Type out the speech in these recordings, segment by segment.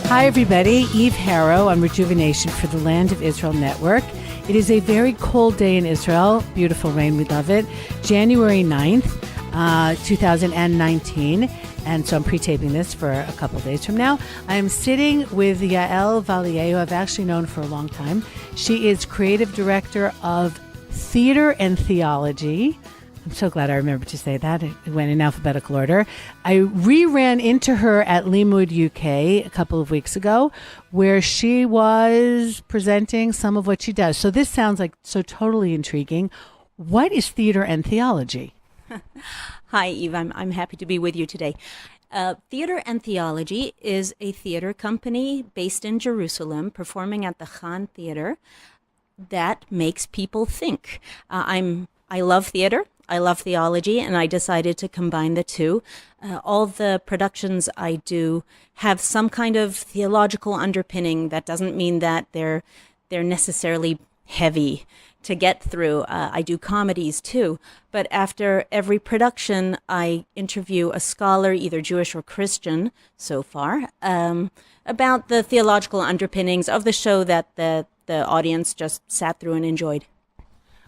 Hi, everybody. Eve Harrow on Rejuvenation for the Land of Israel Network. It is a very cold day in Israel. Beautiful rain. We love it. January 9th, 2019. And so I'm pre-taping this for a couple days from now. I am sitting with Yael Valier, who I've actually known for a long time. She is creative director of Theater and Theology. I'm so glad I remembered to say that. It went in alphabetical order. I ran into her at Limud UK a couple of weeks ago, where she was presenting some of what she does. So this sounds like so totally intriguing. What is Theater and Theology? Hi, Eve. I'm happy to be with you today. Theater and Theology is a theater company based in Jerusalem, performing at the Khan Theater that makes people think. I love theater. I love theology, and I decided to combine the two. All the productions I do have some kind of theological underpinning. That doesn't mean that they're necessarily heavy to get through. I do comedies too, but after every production, I interview a scholar, either Jewish or Christian so far, about the theological underpinnings of the show that the audience just sat through and enjoyed.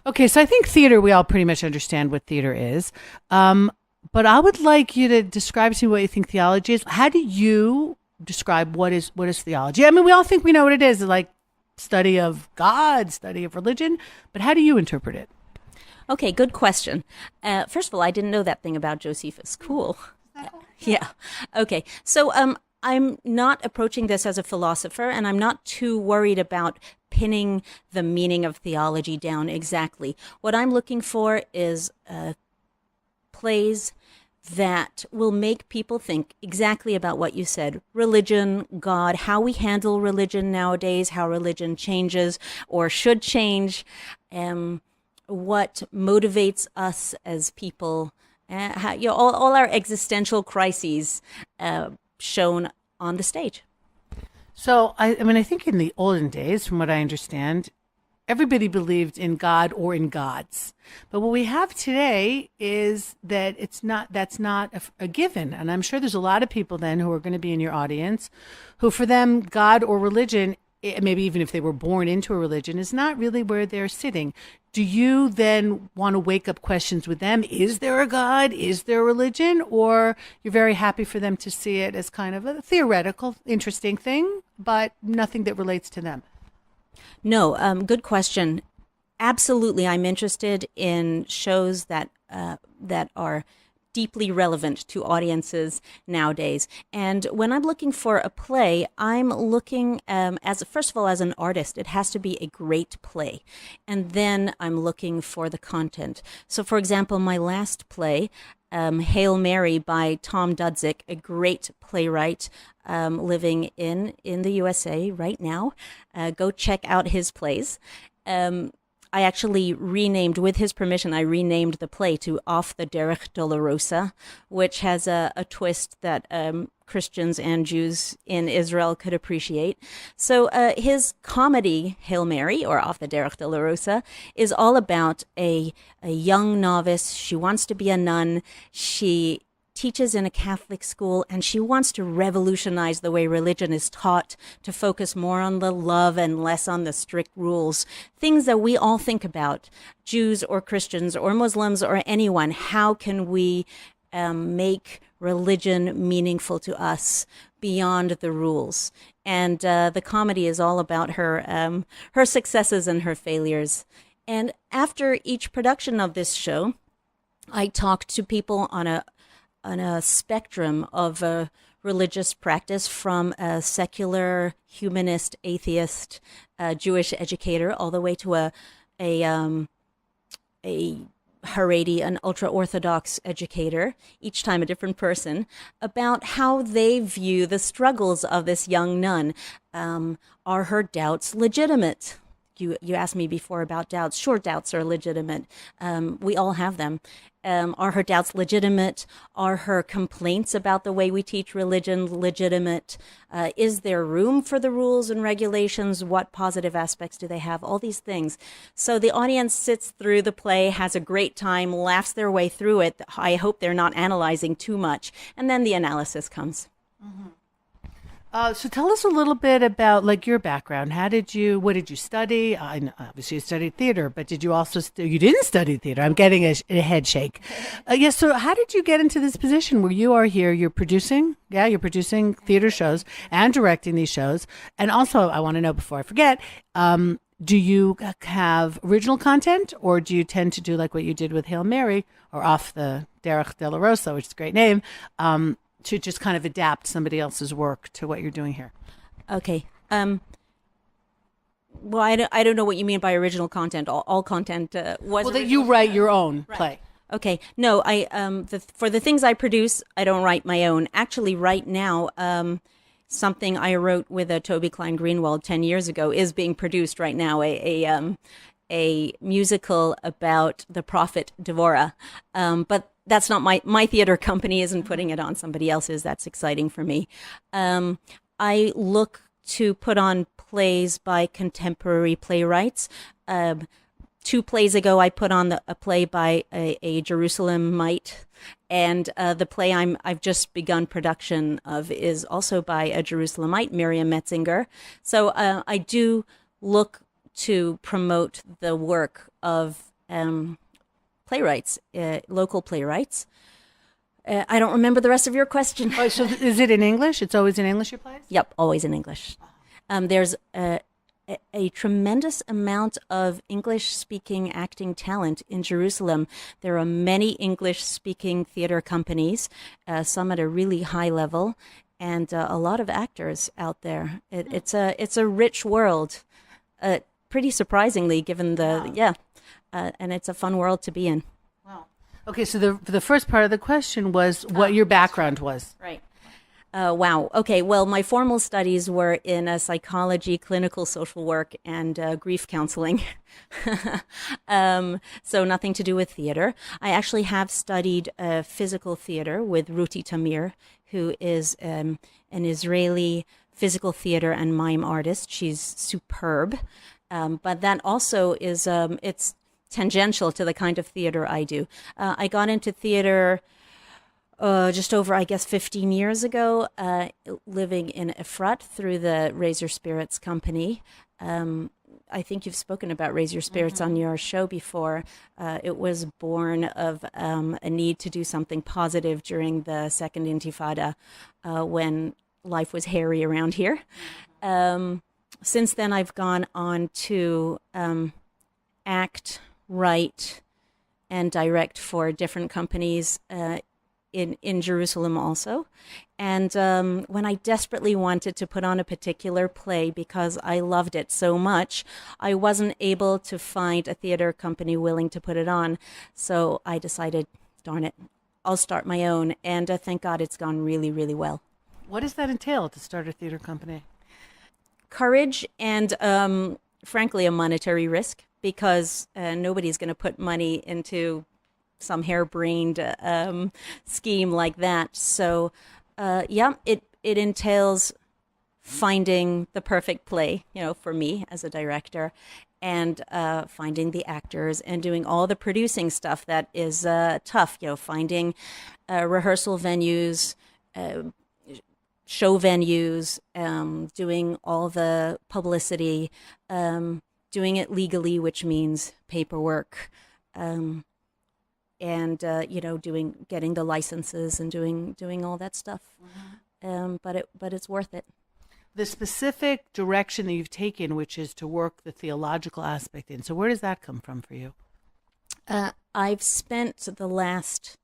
Okay, so I think theater, we all pretty much understand what theater is. But I would like you to describe to me what you think theology is. How do you describe what is theology? I mean, we all think we know what it is, like study of God, study of religion, but how do you interpret it? Okay, good question. First of all, I didn't know that thing about Josephus. Cool. Yeah. Okay, so I'm not approaching this as a philosopher, and I'm not too worried about pinning the meaning of theology down exactly. What I'm looking for is plays that will make people think exactly about what you said. Religion, God, how we handle religion nowadays, how religion changes or should change, what motivates us as people, how, all our existential crises shown on the stage. So, I mean, I think in the olden days, from what I understand, everybody believed in God or in gods. But what we have today is that that's not a given. And I'm sure there's a lot of people then who are going to be in your audience who, for them, God or religion, maybe even if they were born into a religion, is not really where they're sitting. Do you then want to wake up questions with them? Is there a God? Is there a religion? Or you're very happy for them to see it as kind of a theoretical, interesting thing, but nothing that relates to them? No, good question. Absolutely, I'm interested in shows that are deeply relevant to audiences nowadays. And when I'm looking for a play, I'm looking first of all, as an artist, it has to be a great play. And then I'm looking for the content. So for example, my last play, Hail Mary by Tom Dudzik, a great playwright living in the USA right now. Go check out his plays. I actually with his permission, I renamed the play to Off the Derech Dolorosa, which has a twist that Christians and Jews in Israel could appreciate. So his comedy, Hail Mary, or Off the Derech Dolorosa, is all about a young novice. She wants to be a nun. She teaches in a Catholic school, and she wants to revolutionize the way religion is taught, to focus more on the love and less on the strict rules. Things that we all think about, Jews or Christians or Muslims or anyone. How can we make religion meaningful to us beyond the rules? And the comedy is all about her successes and her failures. And after each production of this show, I talk to people on a spectrum of religious practice, from a secular, humanist, atheist, Jewish educator, all the way to a Haredi, an ultra-Orthodox educator, each time a different person, about how they view the struggles of this young nun. Are her doubts legitimate? You asked me before about doubts. Sure, doubts are legitimate. We all have them. Are her doubts legitimate? Are her complaints about the way we teach religion legitimate? Is there room for the rules and regulations? What positive aspects do they have? All these things. So the audience sits through the play, has a great time, laughs their way through it. I hope they're not analyzing too much. And then the analysis comes. Mm-hmm. So tell us a little bit about like your background. What did you study? I know, obviously you studied theater, but did you also, you didn't study theater. I'm getting a head shake. Yes. So how did you get into this position where you are here? You're producing, you're producing theater shows and directing these shows. And also I want to know before I forget, do you have original content or do you tend to do like what you did with Hail Mary or Off the Derech de la Rosa, which is a great name, to just kind of adapt somebody else's work to what you're doing here? Okay. Well, I don't know what you mean by original content. All content was well that you write your own play. Okay. No, for the things I produce, I don't write my own. Actually, right now, something I wrote with Toby Klein Greenwald 10 years ago is being produced right now. A musical about the prophet Devorah, but that's not my theater company isn't putting it on. Somebody else is. That's exciting for me. I look to put on plays by contemporary playwrights. 2 plays ago, I put on a play by a Jerusalemite, and the play I've just begun production of is also by a Jerusalemite, Miriam Metzinger. So I do look to promote the work of playwrights, local playwrights. I don't remember the rest of your question. Oh, so is it in English? It's always in English, your plays? Yep, always in English. There's a tremendous amount of English-speaking acting talent in Jerusalem. There are many English-speaking theater companies, some at a really high level, and a lot of actors out there. It's a rich world, pretty surprisingly, given and it's a fun world to be in. Wow. Okay, so the first part of the question was what your background was. Right. Wow. Okay. Well, my formal studies were in psychology, clinical social work, and grief counseling. So nothing to do with theater. I actually have studied physical theater with Ruti Tamir, who is an Israeli physical theater and mime artist. She's superb. But that also is, it's tangential to the kind of theater I do. I got into theater just over, I guess, 15 years ago, living in Efrat through the Raise Your Spirits company. I think you've spoken about Raise Your Spirits on your show before. It was born of a need to do something positive during the Second Intifada when life was hairy around here. Since then, I've gone on to act, write, and direct for different companies in Jerusalem also. And when I desperately wanted to put on a particular play because I loved it so much, I wasn't able to find a theater company willing to put it on. So I decided, darn it, I'll start my own. And thank God it's gone really, really well. What does that entail to start a theater company? Courage and, frankly, a monetary risk, because nobody's going to put money into some harebrained scheme like that. So, it entails finding the perfect play, for me as a director, and finding the actors and doing all the producing stuff that is tough, finding rehearsal venues, show venues, doing all the publicity, doing it legally, which means paperwork, and getting the licenses and doing all that stuff. But it's worth it. The specific direction that you've taken, which is to work the theological aspect in. So where does that come from for you? I've spent the last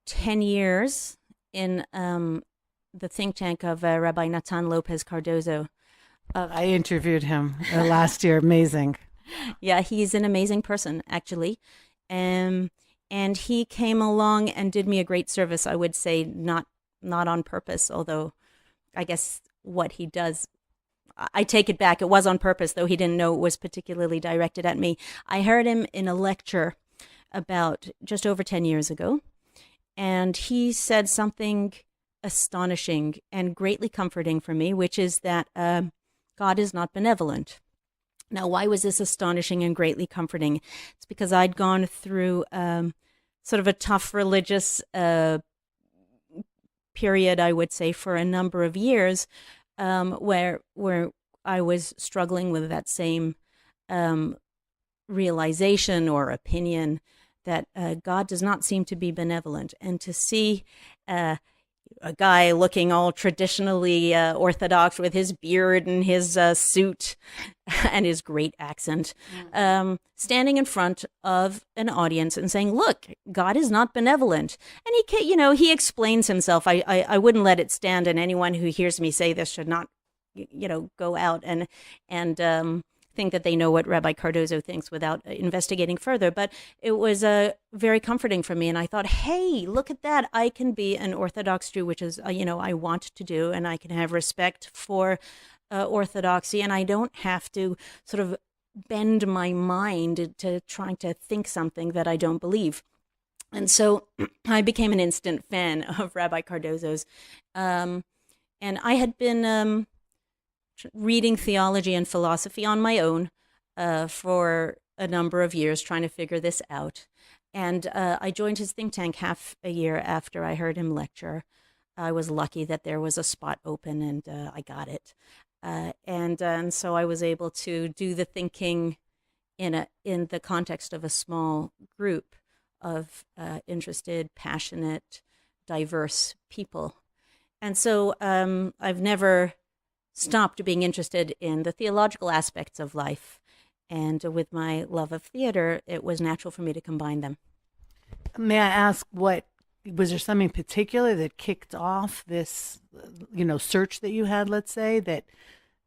10 years in the think tank of Rabbi Natan Lopez Cardozo. I interviewed him last year. Amazing. Yeah, he's an amazing person, actually. And he came along and did me a great service, I would say, not on purpose, although I guess what he does, I take it back. It was on purpose, though he didn't know it was particularly directed at me. I heard him in a lecture about just over 10 years ago, and he said something astonishing and greatly comforting for me, which is that God is not benevolent. Now, why was this astonishing and greatly comforting? It's because I'd gone through sort of a tough religious period, I would say, for a number of years, where I was struggling with that same realization or opinion that God does not seem to be benevolent, and to see a guy looking all traditionally Orthodox with his beard and his suit and his great accent, standing in front of an audience and saying, "Look, God is not benevolent." And he explains himself. I wouldn't let it stand, and anyone who hears me say this should not, go out and think that they know what Rabbi Cardozo thinks without investigating further. But it was very comforting for me. And I thought, hey, look at that. I can be an Orthodox Jew, which is, I want to do, and I can have respect for Orthodoxy. And I don't have to sort of bend my mind to trying to think something that I don't believe. And so I became an instant fan of Rabbi Cardozo's. And I had been reading theology and philosophy on my own for a number of years, trying to figure this out. And I joined his think tank half a year after I heard him lecture. I was lucky that there was a spot open, and I got it. And so I was able to do the thinking in the context of a small group of interested, passionate, diverse people. And so I've never stopped being interested in the theological aspects of life. And with my love of theater, it was natural for me to combine them. May I ask, was there something particular that kicked off this, search that you had, let's say, that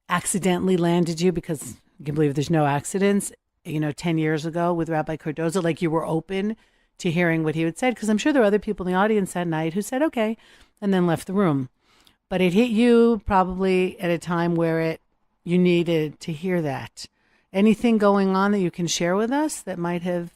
accidentally landed you, because you can believe there's no accidents, 10 years ago with Rabbi Cardozo, like you were open to hearing what he had said? Because I'm sure there were other people in the audience that night who said, okay, and then left the room. But it hit you probably at a time where you needed to hear that. Anything going on that you can share with us that might have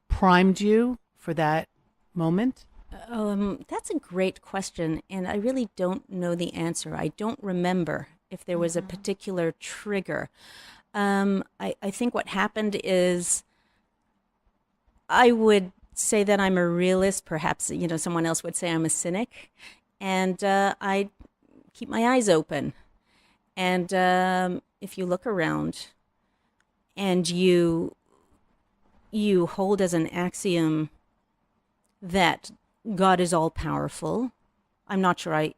primed you for that moment? That's a great question, and I really don't know the answer. I don't remember if there was a particular trigger. I think what happened is, I would say that I'm a realist. Perhaps, someone else would say I'm a cynic. And I keep my eyes open. And if you look around and you hold as an axiom that God is all powerful, I'm not sure,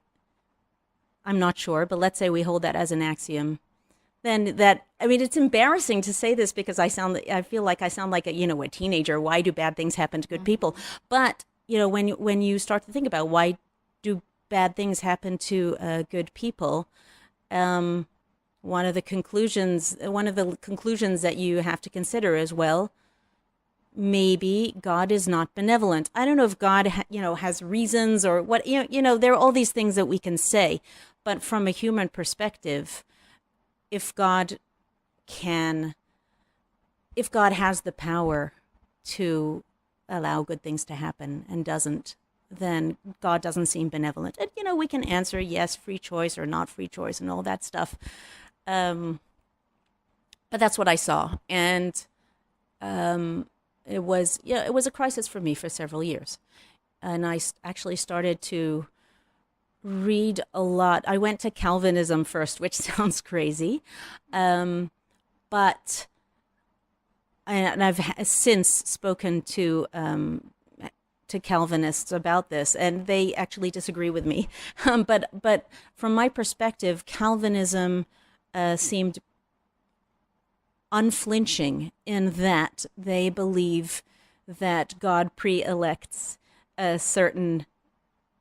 but let's say we hold that as an axiom, then it's embarrassing to say this because I feel like I sound like a teenager. Why do bad things happen to good people? But, when you start to think about why do bad things happen to good people, one of the conclusions that you have to consider is, well, maybe God is not benevolent. I don't know if God has reasons or what, there are all these things that we can say, but from a human perspective, if God has the power to allow good things to happen and doesn't, then God doesn't seem benevolent. And, we can answer yes, free choice or not free choice and all that stuff. But that's what I saw. And it was a crisis for me for several years. And I actually started to read a lot. I went to Calvinism first, which sounds crazy. But I've since spoken to Calvinists about this, and they actually disagree with me. But from my perspective, Calvinism seemed unflinching in that they believe that God pre-elects a certain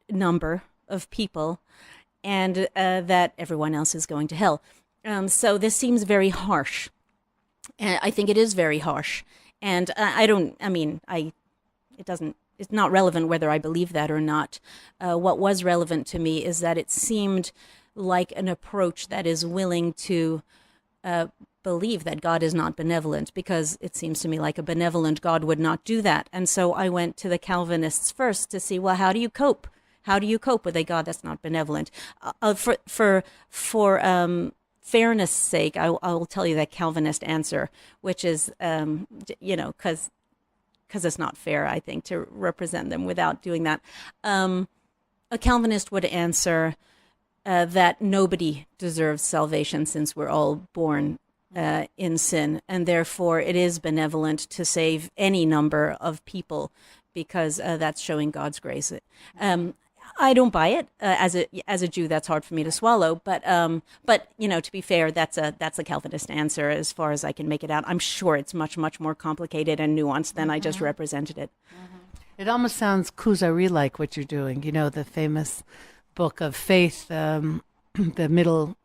number of people and that everyone else is going to hell. So this seems very harsh. And I think it is very harsh. And it's not relevant whether I believe that or not. What was relevant to me is that it seemed like an approach that is willing to believe that God is not benevolent, because it seems to me like a benevolent God would not do that. And so I went to the Calvinists first to see, well, how do you cope? How do you cope with a God that's not benevolent? For fairness' sake, I will tell you that Calvinist answer, which is, because it's not fair, I think, to represent them without doing that. A Calvinist would answer that nobody deserves salvation since we're all born in sin, and therefore it is benevolent to save any number of people because that's showing God's grace. I don't buy it as a Jew. That's hard for me to swallow. But to be fair, that's a Calvinist answer as far as I can make it out. I'm sure it's much more complicated and nuanced than I just represented it. It almost sounds Kuzari-like what you're doing. You know, the famous book of faith, the Middle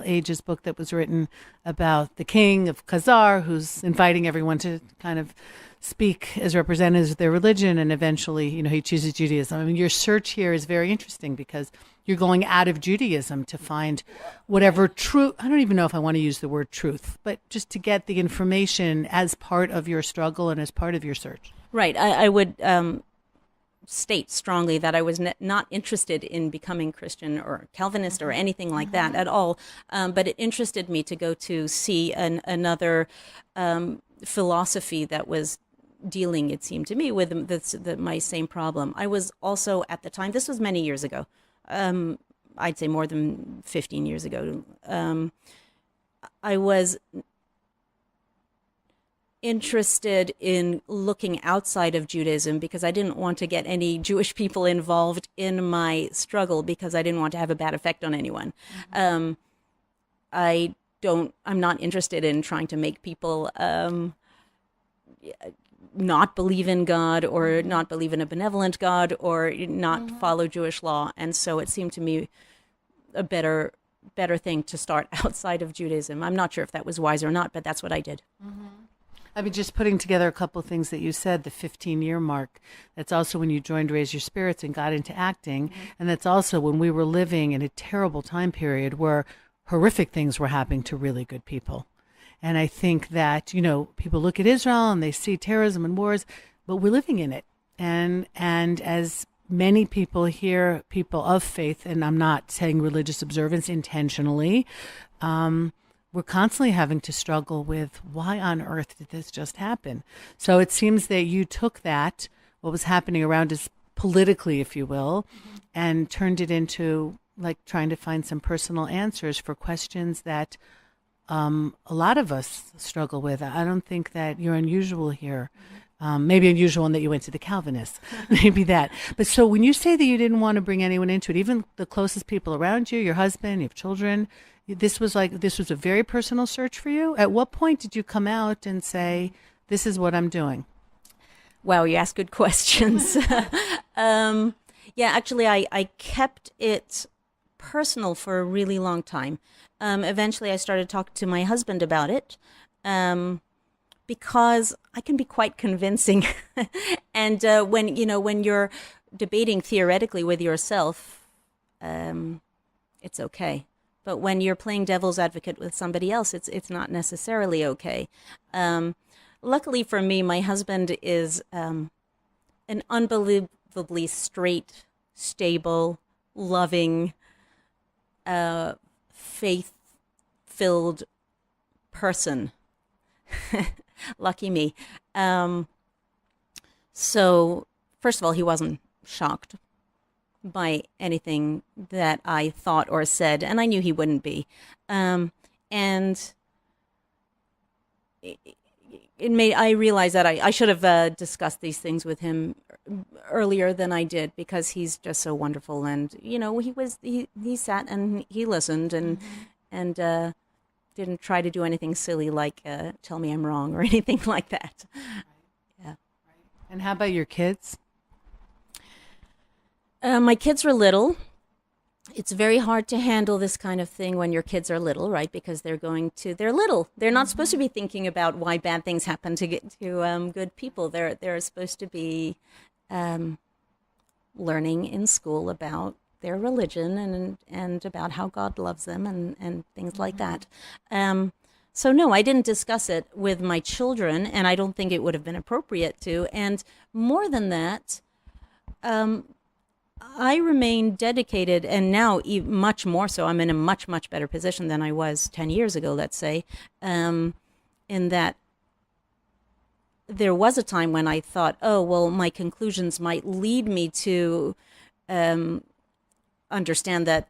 Ages book that was written about the king of Khazar, who's inviting everyone to kind of speak as representatives of their religion, and eventually, he chooses Judaism. I mean, your search here is very interesting because you're going out of Judaism to find whatever truth. I don't even know if I want to use the word truth, but just to get the information as part of your struggle and as part of your search. Right. I would state strongly that I was not interested in becoming Christian or Calvinist or anything like that at all, but it interested me to go to see another philosophy that was dealing, it seemed to me, with my same problem. I was also, at the time, this was many years ago, I'd say more than 15 years ago, I was interested in looking outside of Judaism because I didn't want to get any Jewish people involved in my struggle because I didn't want to have a bad effect on anyone. I'm not interested in trying to make people not believe in God or not believe in a benevolent God or not follow Jewish law. And so it seemed to me a better thing to start outside of Judaism. I'm not sure if that was wise or not, but that's what I did. I mean, just putting together a couple of things that you said, the 15-year mark, that's also when you joined Raise Your Spirits and got into acting. And that's also when we were living in a terrible time period where horrific things were happening to really good people. And I think that, people look at Israel and they see terrorism and wars, but we're living in it. And as many people here, people of faith, and I'm not saying religious observance intentionally, we're constantly having to struggle with why on earth did this just happen? So it seems that you took that, what was happening around us politically, if you will, and turned it into like trying to find some personal answers for questions that a lot of us struggle with. I don't think that you're unusual here. Maybe unusual in that you went to the Calvinists, maybe that. But so when you say that you didn't want to bring anyone into it, even the closest people around you, your husband, you have children, this was a very personal search for you. At what point did you come out and say, this is what I'm doing? Wow, you ask good questions. Actually, I kept it personal for a really long time. Eventually, I started talking to my husband about it because I can be quite convincing. And when you're debating theoretically with yourself, it's okay. But when you're playing devil's advocate with somebody else, it's not necessarily okay. Luckily for me, my husband is an unbelievably straight, stable, loving, faith-filled person. Lucky me. So, first of all, he wasn't shocked by anything that I thought or said, and I knew he wouldn't be. And I realized that I should have discussed these things with him earlier than I did because he's just so wonderful. And he sat and he listened and didn't try to do anything silly like tell me I'm wrong or anything like that. Yeah. And how about your kids? My kids were little. It's very hard to handle this kind of thing when your kids are little, right? Because they're little. They're not supposed to be thinking about why bad things happen to good people. They're supposed to be learning in school about their religion and about how God loves them and things like that. So no, I didn't discuss it with my children, and I don't think it would have been appropriate to. And more than that, I remain dedicated, and now much more so. I'm in a much, much better position than I was 10 years ago, let's say, in that there was a time when I thought, oh, well, my conclusions might lead me to understand that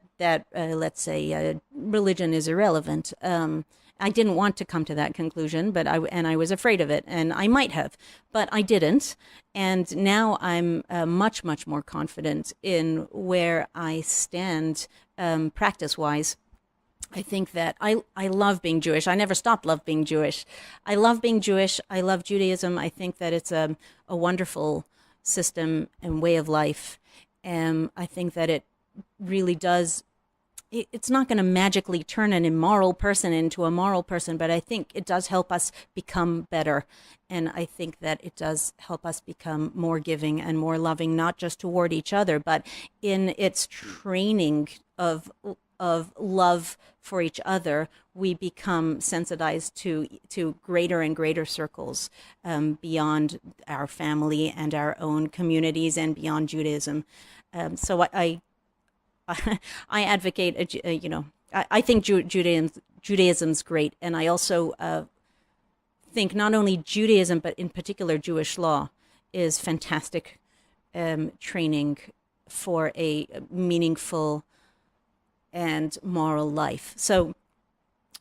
let's say religion is irrelevant. I didn't want to come to that conclusion, but I was afraid of it, and I might have, but I didn't. And now I'm much more confident in where I stand practice-wise. I think that I love being Jewish. I never stopped love being Jewish. I love being Jewish. I love Judaism. I think that it's a wonderful system and way of life. I think that it really does. It's not going to magically turn an immoral person into a moral person, but I think it does help us become better. And I think that it does help us become more giving and more loving, not just toward each other, but in its training of love for each other, we become sensitized to greater and greater circles beyond our family and our own communities and beyond Judaism. So I advocate, I think Judaism's great, and I also think not only Judaism, but in particular Jewish law is fantastic training for a meaningful and moral life. So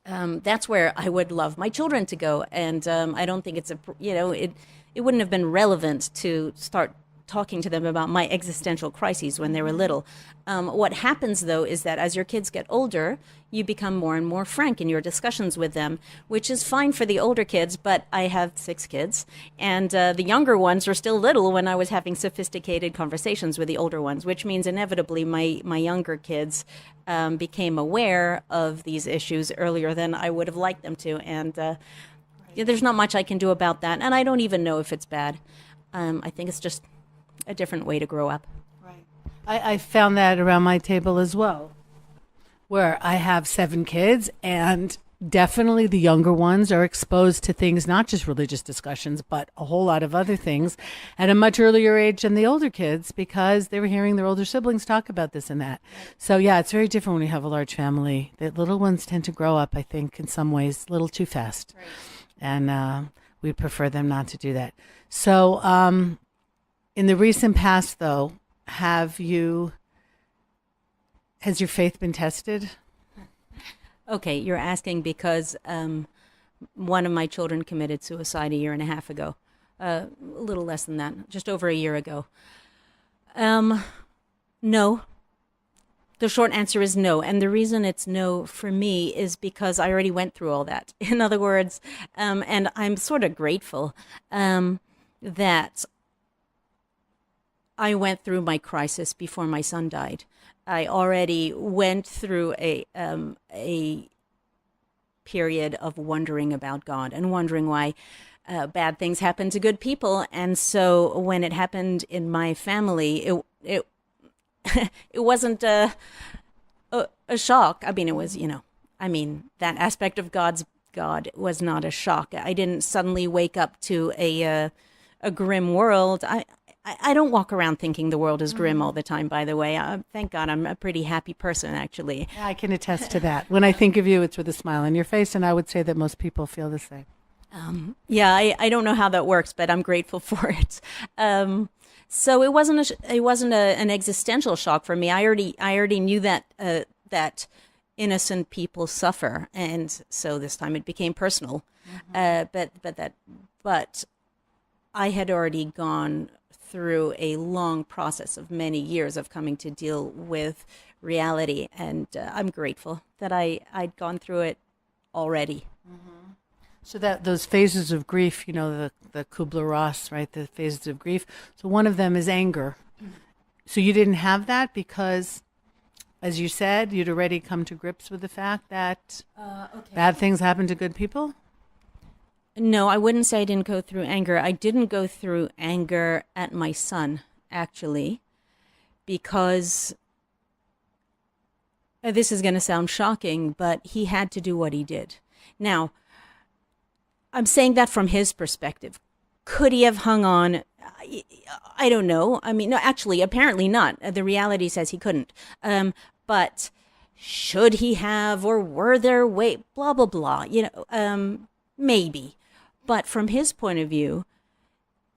that's where I would love my children to go, and I don't think it's it wouldn't have been relevant to start talking to them about my existential crises when they were little. What happens, though, is that as your kids get older, you become more and more frank in your discussions with them, which is fine for the older kids, but I have 6 kids, and the younger ones were still little when I was having sophisticated conversations with the older ones, which means inevitably my younger kids became aware of these issues earlier than I would have liked them to, and there's not much I can do about that, and I don't even know if it's bad. I think it's just a different way to grow up. Right. I found that around my table as well, where I have 7 kids, and definitely the younger ones are exposed to things, not just religious discussions, but a whole lot of other things at a much earlier age than the older kids, because they were hearing their older siblings talk about this and that. So yeah, it's very different when you have a large family. The little ones tend to grow up, I think, in some ways, a little too fast. Right. And we prefer them not to do that. So, in the recent past, though, has your faith been tested? Okay, you're asking because one of my children committed suicide 1.5 years ago. A little less than that, just over 1 year ago. No. The short answer is no. And the reason it's no for me is because I already went through all that. In other words, and I'm sort of grateful that I went through my crisis before my son died. I already went through a period of wondering about God and wondering why bad things happen to good people. And so when it happened in my family, it wasn't a shock. I mean, it was, that aspect of God was not a shock. I didn't suddenly wake up to a grim world. I don't walk around thinking the world is grim all the time, by the way. Thank God I'm a pretty happy person, actually. Yeah, I can attest to that. When I think of you, it's with a smile on your face, and I would say that most people feel the same. I don't know how that works, but I'm grateful for it. So it wasn't an existential shock for me. I already knew that innocent people suffer, and so this time it became personal. But I had already gone through a long process of many years of coming to deal with reality, and I'm grateful that I'd gone through it already. Mm-hmm. So that those phases of grief, the Kubler-Ross, right? The phases of grief. So one of them is anger. Mm-hmm. So you didn't have that because, as you said, you'd already come to grips with the fact that bad things happen to good people? No, I wouldn't say I didn't go through anger. I didn't go through anger at my son, actually, because this is going to sound shocking, but he had to do what he did. Now, I'm saying that from his perspective. Could he have hung on? I don't know. I mean, no, actually, apparently not. The reality says he couldn't. But should he have, or were there way, blah, blah, blah, maybe. But from his point of view,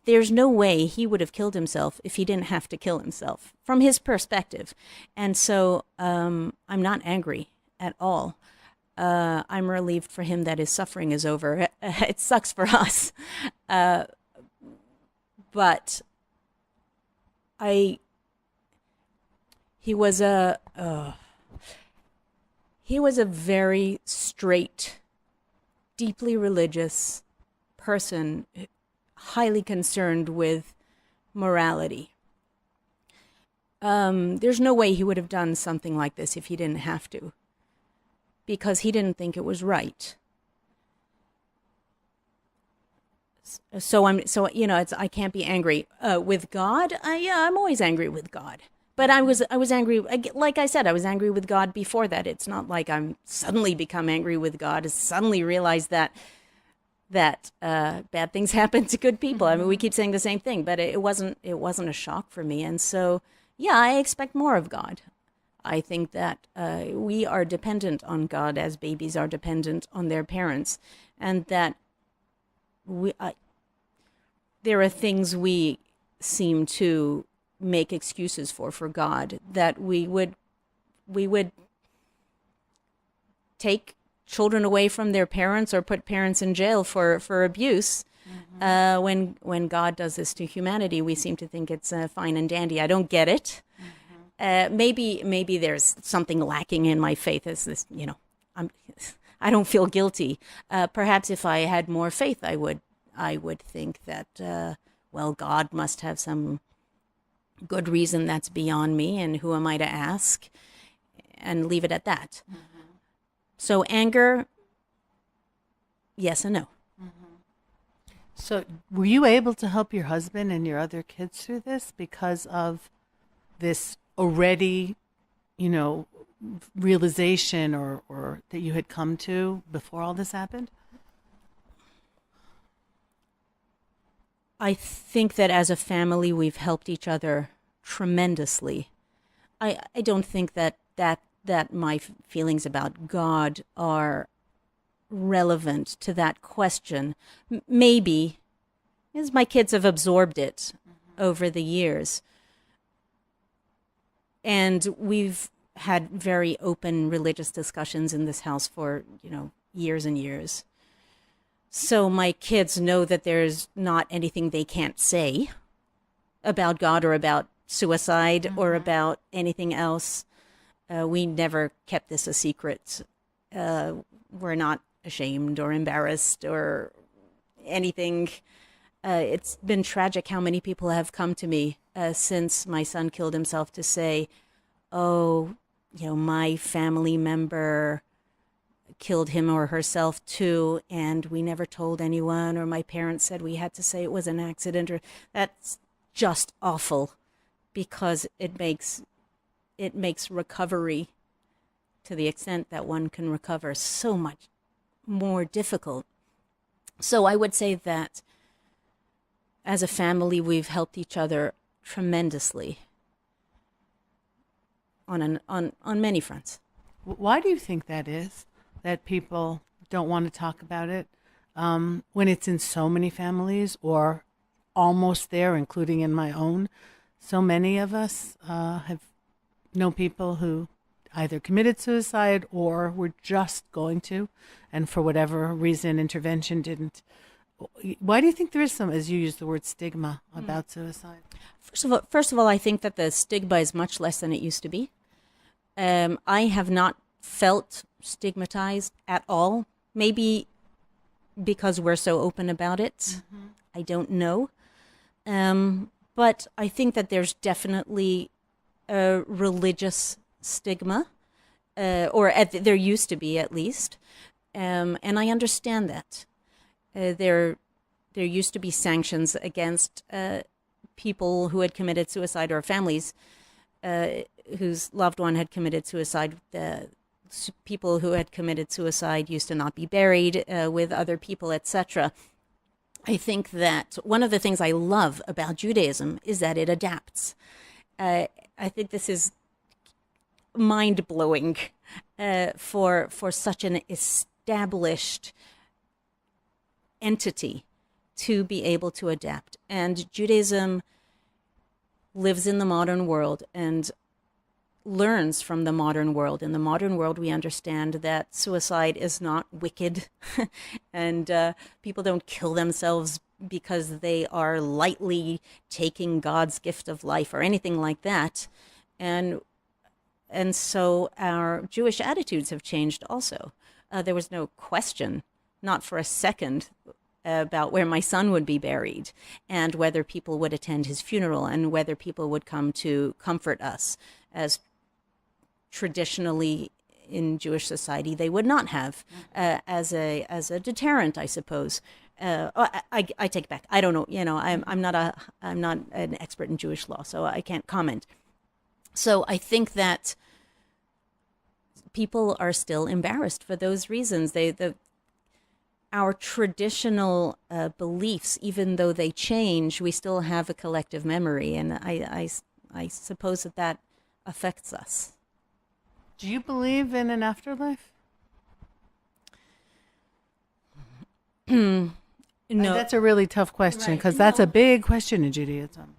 there's no way he would have killed himself if he didn't have to kill himself, from his perspective. And so I'm not angry at all. I'm relieved for him that his suffering is over. It sucks for us. But he was a very straight, deeply religious person, highly concerned with morality. There's no way he would have done something like this if he didn't have to, because he didn't think it was right. So I can't be angry with God. I'm always angry with God. But I was angry, like I said, I was angry with God before that. It's not like I'm suddenly become angry with God, suddenly realize that bad things happen to good people. I mean, we keep saying the same thing, but it wasn't a shock for me. And so, yeah, I expect more of God. I think that we are dependent on God as babies are dependent on their parents, and that there are things we seem to make excuses for God, that we would take children away from their parents or put parents in jail for abuse. When God does this to humanity, we seem to think it's fine and dandy. I don't get it. Maybe there's something lacking in my faith. As this, I don't feel guilty. Perhaps if I had more faith, I would think that God must have some good reason that's beyond me, and who am I to ask, and leave it at that. So anger, yes and no. So were you able to help your husband and your other kids through this because of this already, realization or that you had come to before all this happened? I think that as a family, we've helped each other tremendously. I don't think that my feelings about God are relevant to that question. Maybe, as my kids have absorbed it over the years. And we've had very open religious discussions in this house for, years and years. So my kids know that there's not anything they can't say about God or about suicide or about anything else. We never kept this a secret. We're not ashamed or embarrassed or anything. It's been tragic how many people have come to me since my son killed himself to say, my family member killed him or herself too, and we never told anyone, or my parents said we had to say it was an accident, or that's just awful, because it makes recovery, to the extent that one can recover, so much more difficult. So I would say that as a family, we've helped each other tremendously on many fronts. Why do you think that is? That people don't want to talk about it when it's in so many families, or almost there, including in my own. So many of us have known people who either committed suicide or were just going to, and for whatever reason, intervention didn't. Why do you think there is some, as you use the word, stigma about suicide? First of all, I think that the stigma is much less than it used to be. I have not felt stigmatized at all. Maybe because we're so open about it. I don't know. But I think that there's definitely a religious stigma, there used to be, at least. And I understand that. There used to be sanctions against people who had committed suicide, or families whose loved one had committed suicide. People who had committed suicide used to not be buried with other people, etc. I think that one of the things I love about Judaism is that it adapts. I think this is mind-blowing for such an established entity to be able to adapt. And Judaism lives in the modern world and learns from the modern world. In the modern world, we understand that suicide is not wicked and people don't kill themselves because they are lightly taking God's gift of life or anything like that. And so our Jewish attitudes have changed also. There was no question, not for a second, about where my son would be buried and whether people would attend his funeral and whether people would come to comfort us, as traditionally in Jewish society they would not have, as a deterrent, I suppose. I take it back. I don't know. I'm not an expert in Jewish law, so I can't comment. So I think that people are still embarrassed for those reasons. Our traditional beliefs, even though they change, we still have a collective memory, and I suppose that affects us. Do you believe in an afterlife? No. That's a really tough question, because that's a big question in Judaism.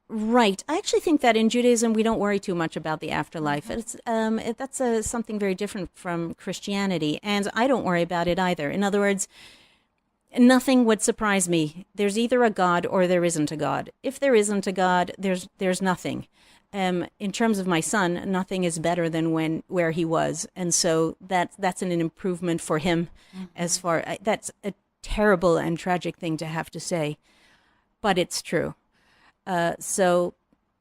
Right. I actually think that in Judaism we don't worry too much about the afterlife. That's something very different from Christianity, and I don't worry about it either. In other words, nothing would surprise me. There's either a God or there isn't a God. If there isn't a God, there's nothing. In terms of my son, nothing is better than where he was, and so that's an improvement for him. As far that's a terrible and tragic thing to have to say, but it's true. So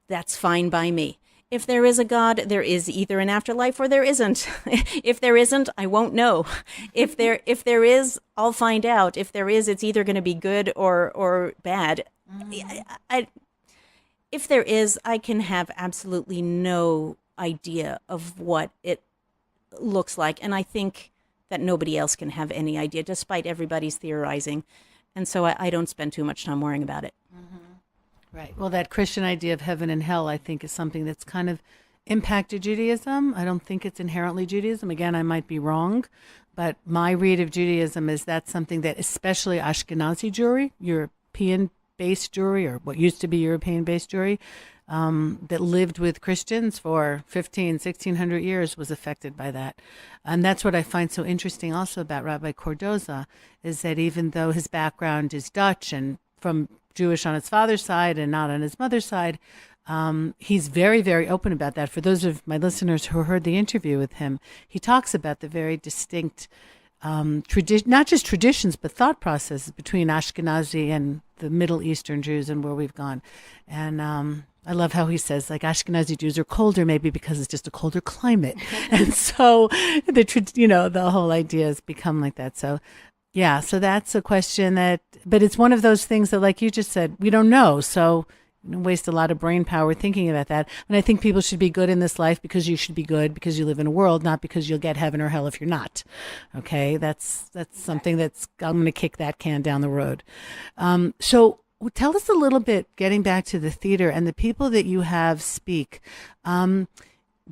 that's fine by me. If there is a God, there is either an afterlife or there isn't. If there isn't, I won't know. If there is, I'll find out. If there is, it's either going to be good or bad. If there is, I can have absolutely no idea of what it looks like. And I think that nobody else can have any idea, despite everybody's theorizing. And so I don't spend too much time worrying about it. Right. Well, that Christian idea of heaven and hell, I think, is something that's kind of impacted Judaism. I don't think it's inherently Judaism. Again, I might be wrong, but my read of Judaism is that's something that especially Ashkenazi Jewry, European-based Jewry, or what used to be European-based Jewry, that lived with Christians for 1600 years was affected by that. And that's what I find so interesting also about Rabbi Cordoza, is that even though his background is Dutch and from Jewish on his father's side and not on his mother's side, he's very, very open about that. For those of my listeners who heard the interview with him, he talks about the very distinct not just traditions, but thought processes between Ashkenazi and the Middle Eastern Jews and where we've gone. And I love how he says, like, Ashkenazi Jews are colder, maybe because it's just a colder climate. And so the whole idea has become like that. So yeah, so that's a question but it's one of those things that, like you just said, we don't know. So waste a lot of brain power thinking about that. And I think people should be good in this life because you should be good because you live in a world, not because you'll get heaven or hell if you're not. Okay, that's something I'm going to kick that can down the road. So tell us a little bit, getting back to the theater and the people that you have speak.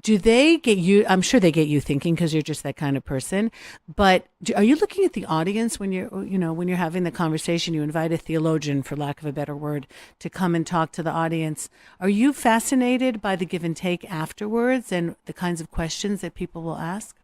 Do they get you? I'm sure they get you thinking because you're just that kind of person. But are you looking at the audience when you're having the conversation? You invite a theologian, for lack of a better word, to come and talk to the audience. Are you fascinated by the give and take afterwards and the kinds of questions that people will ask?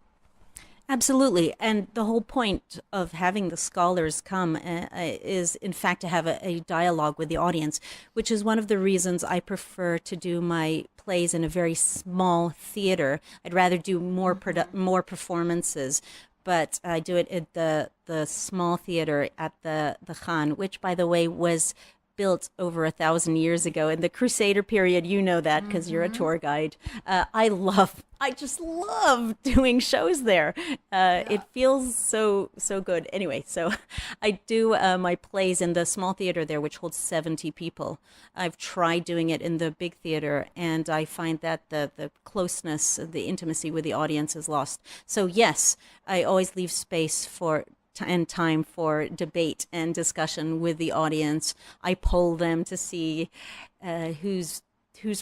Absolutely. And the whole point of having the scholars come is, in fact, to have a dialogue with the audience, which is one of the reasons I prefer to do my plays in a very small theater. I'd rather do more performances, but I do it at the small theater at the Khan, which, by the way, was built over 1,000 years ago in the Crusader period. You know that because you're a tour guide. I just love doing shows there. It feels so good. Anyway, so I do my plays in the small theater there, which holds 70 people. I've tried doing it in the big theater, and I find that the closeness, the intimacy with the audience is lost. So yes, I always leave space and time for debate and discussion with the audience. I poll them to see whose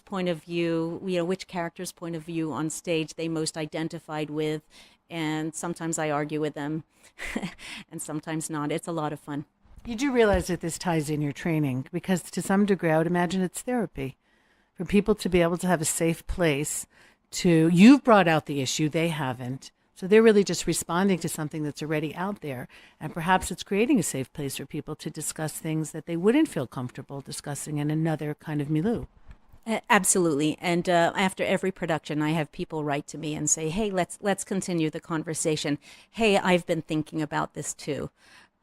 point of view, which character's point of view on stage they most identified with, and sometimes I argue with them, and sometimes not. It's a lot of fun. You do realize that this ties in your training, because to some degree, I would imagine it's therapy for people to be able to have a safe place to, you've brought out the issue, they haven't. So they're really just responding to something that's already out there. And perhaps it's creating a safe place for people to discuss things that they wouldn't feel comfortable discussing in another kind of milieu. Absolutely. And after every production, I have people write to me and say, hey, let's continue the conversation. Hey, I've been thinking about this too.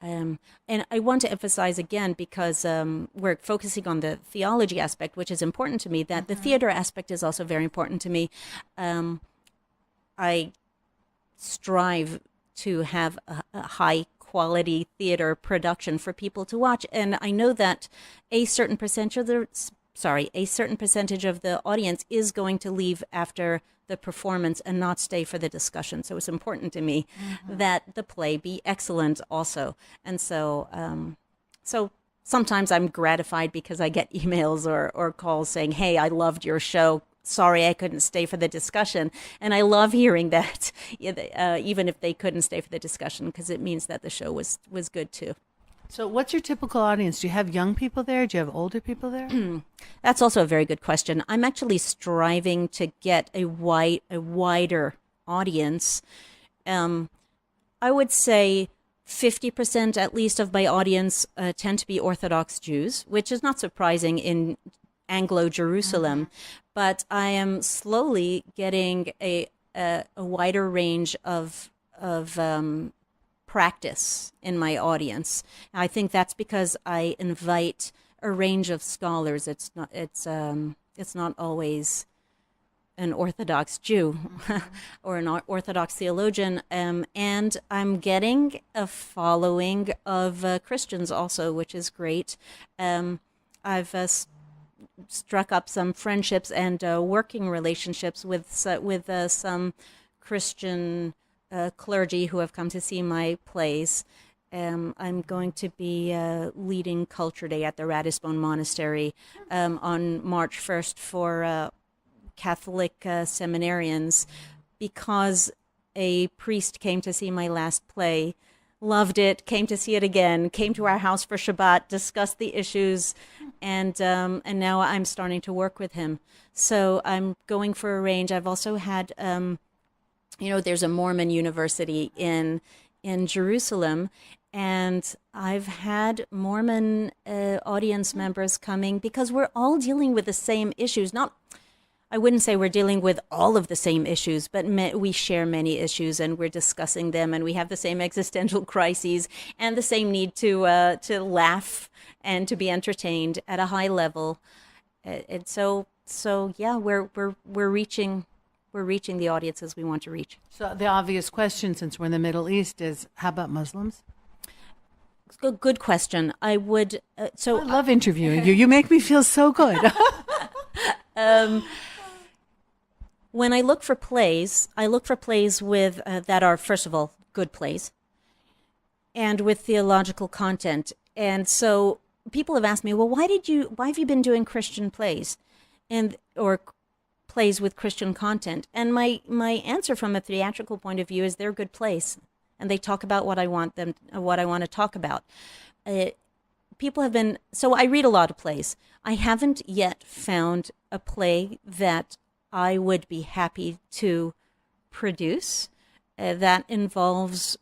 And I want to emphasize again, because we're focusing on the theology aspect, which is important to me, that the theater aspect is also very important to me. I strive to have a high quality theater production for people to watch. And I know that a certain percentage of the audience is going to leave after the performance and not stay for the discussion. So it's important to me that the play be excellent also. And so sometimes I'm gratified because I get emails or calls saying, hey, I loved your show. Sorry, I couldn't stay for the discussion. And I love hearing that, even if they couldn't stay for the discussion, because it means that the show was good too. So what's your typical audience? Do you have young people there? Do you have older people there? That's also a very good question. I'm actually striving to get a wider audience. I would say 50% at least of my audience tend to be Orthodox Jews, which is not surprising in Anglo-Jerusalem, but I am slowly getting a wider range of practice in my audience. I think that's because I invite a range of scholars. It's not always an Orthodox Jew or an Orthodox theologian, and I'm getting a following of Christians also, which is great. I've struck up some friendships and working relationships with some Christian clergy who have come to see my plays. I'm going to be leading Culture Day at the Ratisbon Monastery on March 1st for Catholic seminarians, because a priest came to see my last play, loved it, came to see it again, came to our house for Shabbat, discussed the issues, and now I'm starting to work with him. So I'm going for a range. I've also had there's a Mormon university in Jerusalem, and I've had Mormon audience members coming because we're all dealing with the same issues. I wouldn't say we're dealing with all of the same issues, but we share many issues, and we're discussing them, and we have the same existential crises and the same need to laugh and to be entertained at a high level. And so yeah, we're reaching the audiences we want to reach. So the obvious question, since we're in the Middle East, is how about Muslims? Good question. I would. I love interviewing you. You make me feel so good. When I look for plays, with that are, first of all, good plays, and with theological content. And so people have asked me, well, why have you been doing Christian plays, or plays with Christian content? And my answer from a theatrical point of view is they're good plays, and they talk about what I want to talk about. People have been, so I read a lot of plays. I haven't yet found a play that I would be happy to produce that involves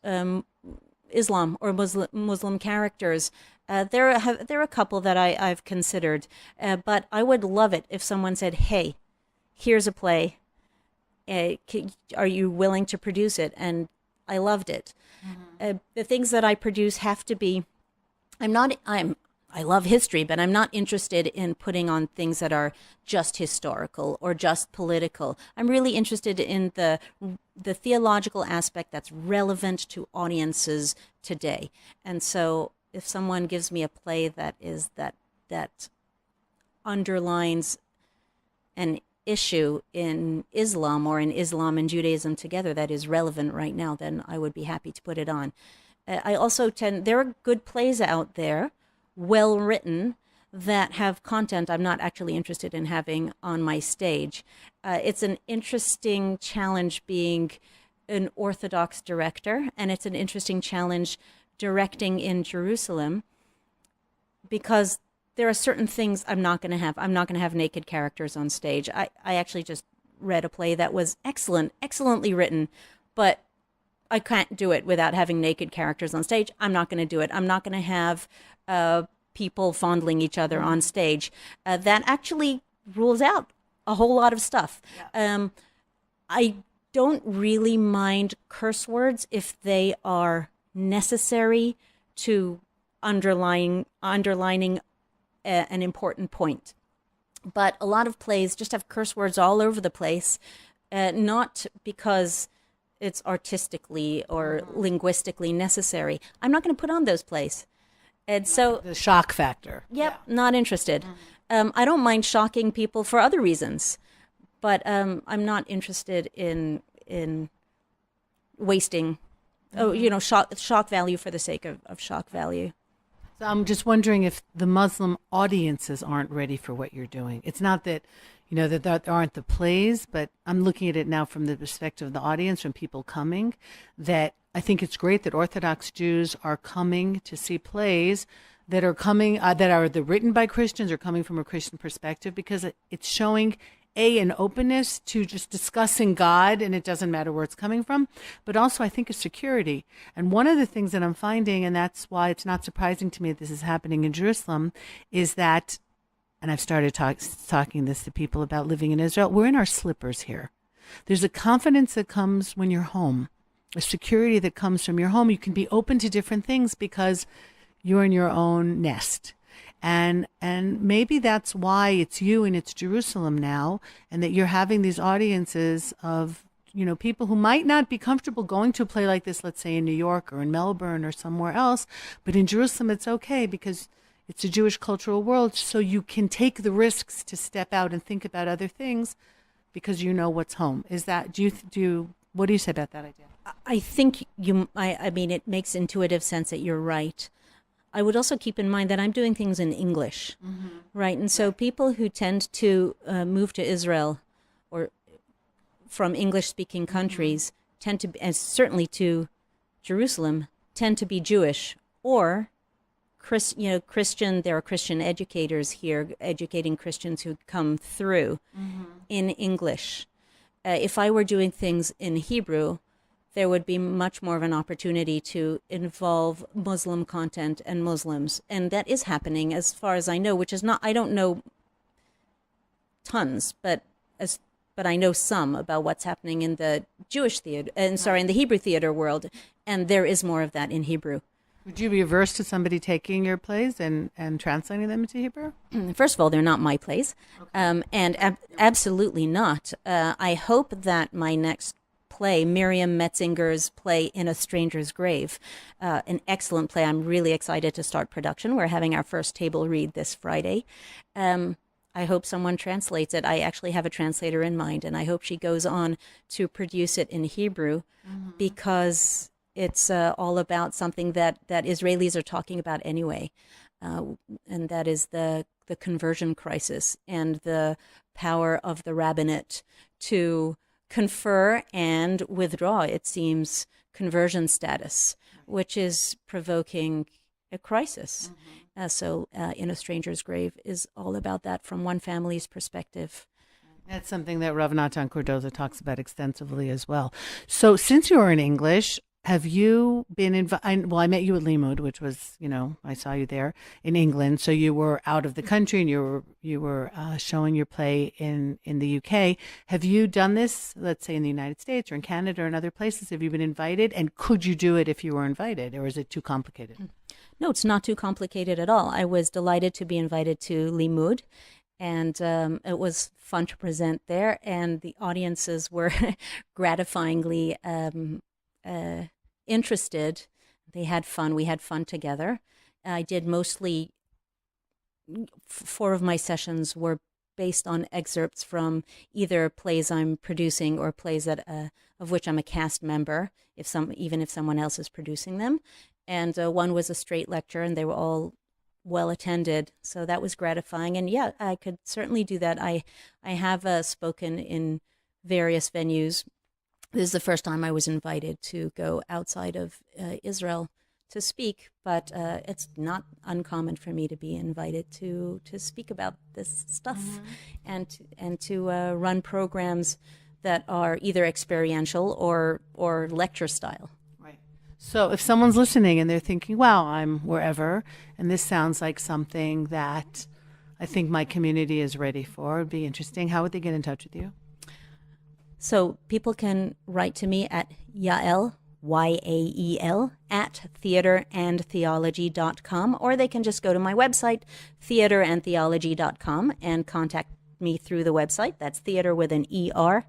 Islam or Muslim characters. There are a couple that I've considered, but I would love it if someone said, hey, here's a play. Are you willing to produce it? And I loved it. The things that I produce have to be, I love history, but I'm not interested in putting on things that are just historical or just political. I'm really interested in the theological aspect that's relevant to audiences today. And so if someone gives me a play that underlines an issue in Islam or in Islam and Judaism together that is relevant right now, then I would be happy to put it on. I also there are good plays out there, well written, that have content I'm not actually interested in having on my stage. It's an interesting challenge being an Orthodox director, and it's an interesting challenge directing in Jerusalem. because there are certain things I'm not going to have. I'm not going to have naked characters on stage. I actually just read a play that was excellently written, but I can't do it without having naked characters on stage. I'm not going to do it. I'm not going to have people fondling each other on stage. That actually rules out a whole lot of stuff. Yeah. I don't really mind curse words if they are necessary to underlining an important point. But a lot of plays just have curse words all over the place, not because it's artistically or linguistically necessary. I'm not going to put on those plays. And so the shock factor. Yep, yeah. Not interested. I don't mind shocking people for other reasons, but I'm not interested in wasting, shock value for the sake of shock value. So I'm just wondering if the Muslim audiences aren't ready for what you're doing. It's not that, that there aren't the plays, but I'm looking at it now from the perspective of the audience, from people coming, that I think it's great that Orthodox Jews are coming to see plays that are coming, that are either written by Christians or coming from a Christian perspective, because it's showing an openness to just discussing God, and it doesn't matter where it's coming from, but also I think a security. And one of the things that I'm finding, and that's why it's not surprising to me that this is happening in Jerusalem, is that, and I've started talking this to people about living in Israel, we're in our slippers here. There's a confidence that comes when you're home, a security that comes from your home. You can be open to different things because you're in your own nest. And maybe that's why it's you and it's Jerusalem now, and that you're having these audiences of, people who might not be comfortable going to a play like this, let's say in New York or in Melbourne or somewhere else, but in Jerusalem it's okay because it's a Jewish cultural world, so you can take the risks to step out and think about other things because you know what's home. Is that, what do you say about that idea? I think I mean, it makes intuitive sense that you're right. I would also keep in mind that I'm doing things in English, right? And so people who tend to move to Israel or from English-speaking countries tend to, and certainly to Jerusalem, tend to be Jewish or Christian. There are Christian educators here educating Christians who come through in English. If I were doing things in Hebrew, there would be much more of an opportunity to involve Muslim content and Muslims. And that is happening as far as I know, which is not, I don't know tons, but I know some about what's happening in the Jewish theater, in the Hebrew theater world. And there is more of that in Hebrew. Would you be averse to somebody taking your plays and translating them into Hebrew? First of all, they're not my plays. Okay. Absolutely not. I hope that my next play, Miriam Metzinger's play In a Stranger's Grave, an excellent play. I'm really excited to start production. We're having our first table read this Friday. I hope someone translates it. I actually have a translator in mind, and I hope she goes on to produce it in Hebrew because it's all about something that Israelis are talking about anyway, and that is the conversion crisis and the power of the rabbinate to confer and withdraw, it seems, conversion status, which is provoking a crisis. So In a Stranger's Grave is all about that from one family's perspective. That's something that Rav Natan Cordoza talks about extensively as well. So since you're in English, have you been invited? Well, I met you at Limud, which was, I saw you there in England. So you were out of the country and you were showing your play in the UK. Have you done this, let's say in the United States or in Canada or in other places? Have you been invited? And could you do it if you were invited, or is it too complicated? No, it's not too complicated at all. I was delighted to be invited to Limud, and it was fun to present there, and the audiences were gratifyingly interested. They had fun. We had fun together. I did mostly, 4 of my sessions were based on excerpts from either plays I'm producing or plays that of which I'm a cast member, even if someone else is producing them. And one was a straight lecture, and they were all well attended. So that was gratifying. And yeah, I could certainly do that. I have spoken in various venues. This is the first time I was invited to go outside of Israel to speak, but it's not uncommon for me to be invited to speak about this stuff, and to run programs that are either experiential or lecture style. Right. So if someone's listening and they're thinking, "Wow, I'm wherever, and this sounds like something that I think my community is ready for," it'd be interesting. How would they get in touch with you? So people can write to me at Yael, Yael, at theaterandtheology.com, or they can just go to my website, theaterandtheology.com, and contact me through the website. That's theater with an E-R.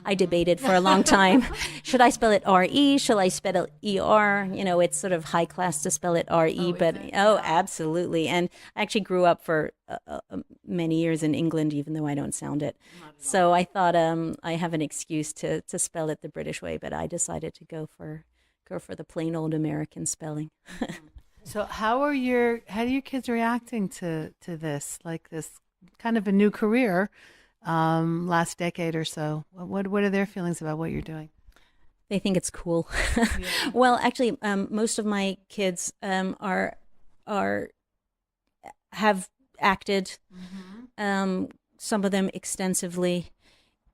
I debated for a long time. Should I spell it R-E? Shall I spell it E-R? You know, it's sort of high class to spell it R-E, absolutely. And I actually grew up for many years in England, even though I don't sound it. So I thought I have an excuse to spell it the British way, but I decided to go for the plain old American spelling. So how are your kids reacting to this, like this kind of a new career, last decade or so? What are their feelings about what you're doing? They think it's cool. Yeah. Well, actually, most of my kids have acted, some of them extensively.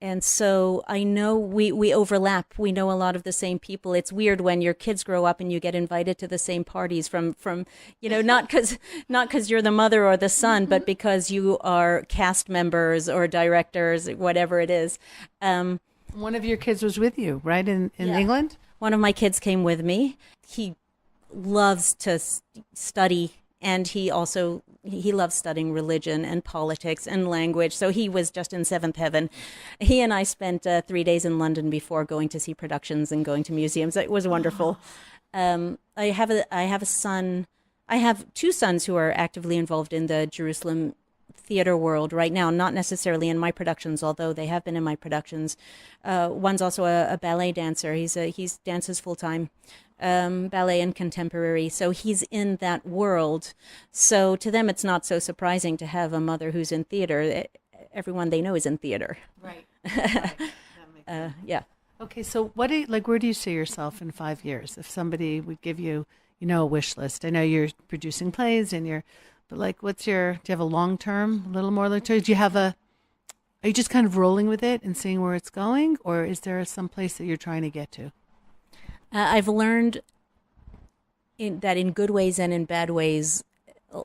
And so I know we overlap. We know a lot of the same people. It's weird when your kids grow up and you get invited to the same parties from not because you're the mother or the son, but because you are cast members or directors, whatever it is. One of your kids was with you, right, in England? One of my kids came with me. He loves to study, and he loves studying religion and politics and language. So he was just in seventh heaven. He and I spent 3 days in London before going to see productions and going to museums. It was wonderful. I have a son. I have two sons who are actively involved in the Jerusalem theater world right now, not necessarily in my productions, although they have been in my productions. One's also a ballet dancer. He dances full time. Ballet and contemporary, so he's in that world. So to them, it's not so surprising to have a mother who's in theater. Everyone they know is in theater. Right. That makes sense. Yeah. Okay, so where do you see yourself in 5 years? If somebody would give you, a wish list. I know you're producing plays but do you have a a little more long-term? Are you just kind of rolling with it and seeing where it's going, or is there some place that you're trying to get to? I've learned that in good ways and in bad ways,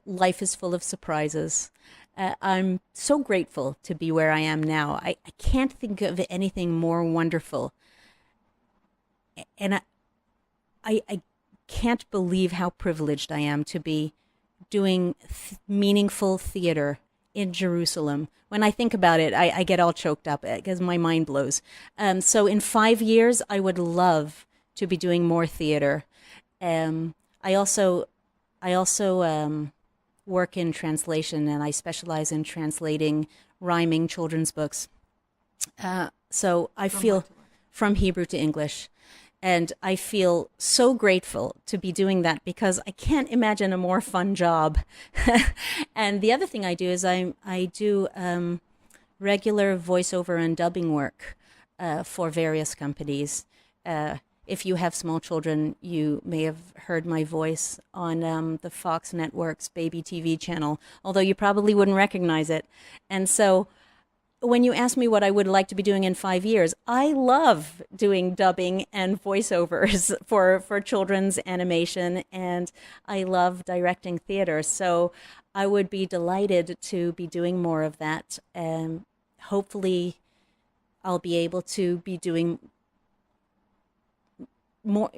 life is full of surprises. I'm so grateful to be where I am now. I can't think of anything more wonderful. And I can't believe how privileged I am to be doing meaningful theater in Jerusalem. When I think about it, I get all choked up because my mind blows. So in 5 years, I would love to be doing more theater. I also work in translation, and I specialize in translating rhyming children's books. So I feel from Hebrew to English, and I feel so grateful to be doing that because I can't imagine a more fun job. And the other thing I do is I do regular voiceover and dubbing work for various companies. If you have small children, you may have heard my voice on the Fox Network's Baby TV channel, although you probably wouldn't recognize it. And so when you ask me what I would like to be doing in 5 years, I love doing dubbing and voiceovers for children's animation, and I love directing theater. So I would be delighted to be doing more of that. And hopefully I'll be able to be doing more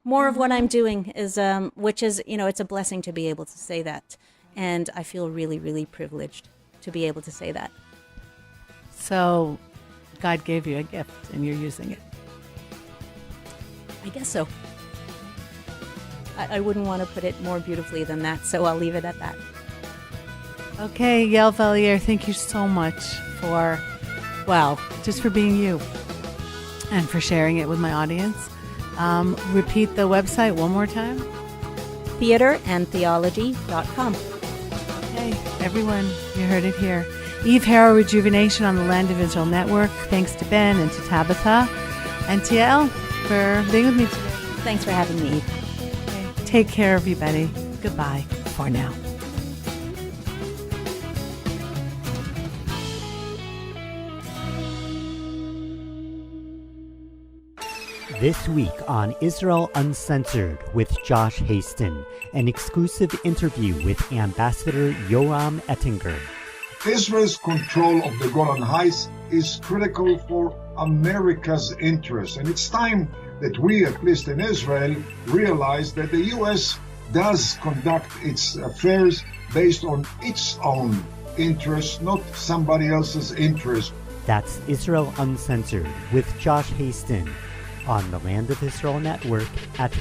of what I'm doing is, which is, it's a blessing to be able to say that. And I feel really, really privileged to be able to say that. So God gave you a gift and you're using it. I guess so. I wouldn't want to put it more beautifully than that, so I'll leave it at that. Okay, Yael Valier, thank you so much for being you and for sharing it with my audience. Repeat the website one more time. theaterandtheology.com. Okay, everyone, you heard it here. Eve Harrow, Rejuvenation on the Land of Israel Network. Thanks to Ben and to Tabitha and to Yael for being with me today. Thanks for having me, Eve. Okay. Take care, everybody. Goodbye for now. This week on Israel Uncensored with Josh Haston, an exclusive interview with Ambassador Yoram Ettinger. Israel's control of the Golan Heights is critical for America's interests, and it's time that we, at least in Israel, realize that the U.S. does conduct its affairs based on its own interests, not somebody else's interests. That's Israel Uncensored with Josh Haston on the Land of Israel Network at